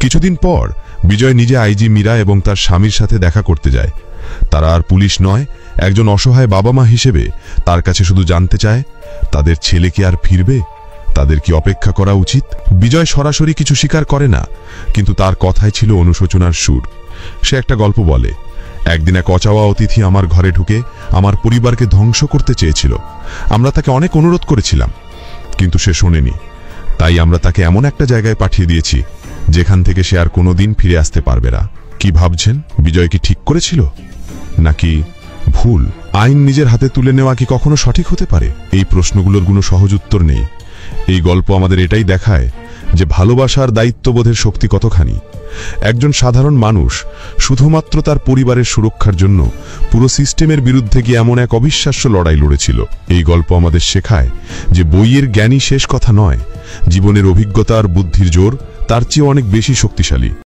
কিছুদিন পর বিজয় নিজে আইজি মীরা এবং তার স্বামীর সাথে দেখা করতে যায়। তারা আর পুলিশ নয়, একজন অসহায় বাবা মা হিসেবে তার কাছে শুধু জানতে চায় তাদের ছেলে কি আর ফিরবে, তাদের কি অপেক্ষা করা উচিত। বিজয় সরাসরি কিছু স্বীকার করে না, কিন্তু তার কথায় ছিল অনুশোচনার সুর। সে একটা গল্প বলে, একদিন এক অচাওয়া অতিথি আমার ঘরে ঢুকে আমার পরিবারকে ধ্বংস করতে চেয়েছিল। আমরা তাকে অনেক অনুরোধ করেছিলাম, কিন্তু সে শোনেনি। তাই আমরা তাকে এমন একটা জায়গায় পাঠিয়ে দিয়েছি যেখান থেকে সে আর কোনোদিন ফিরে আসতে পারবে না। কি ভাবছেন, বিজয় কি ঠিক করেছিল নাকি ভুল? আইন নিজের হাতে তুলে নেওয়া কি কখনো সঠিক হতে পারে? এই প্রশ্নগুলোর কোনো সহজ উত্তর নেই। এই গল্প আমাদের এটাই দেখায় যে ভালোবাসার দায়িত্ববোধের শক্তি কতখানি। একজন সাধারণ মানুষ শুধুমাত্র তার পরিবারের সুরক্ষার জন্য পুরো সিস্টেমের বিরুদ্ধে গিয়ে এমন এক অবিশ্বাস্য লড়াই লড়েছিল। এই গল্প আমাদের শেখায় যে বইয়ের জ্ঞানই শেষ কথা নয়, জীবনের অভিজ্ঞতা আর বুদ্ধির জোর তার চেয়ে অনেক বেশি শক্তিশালী।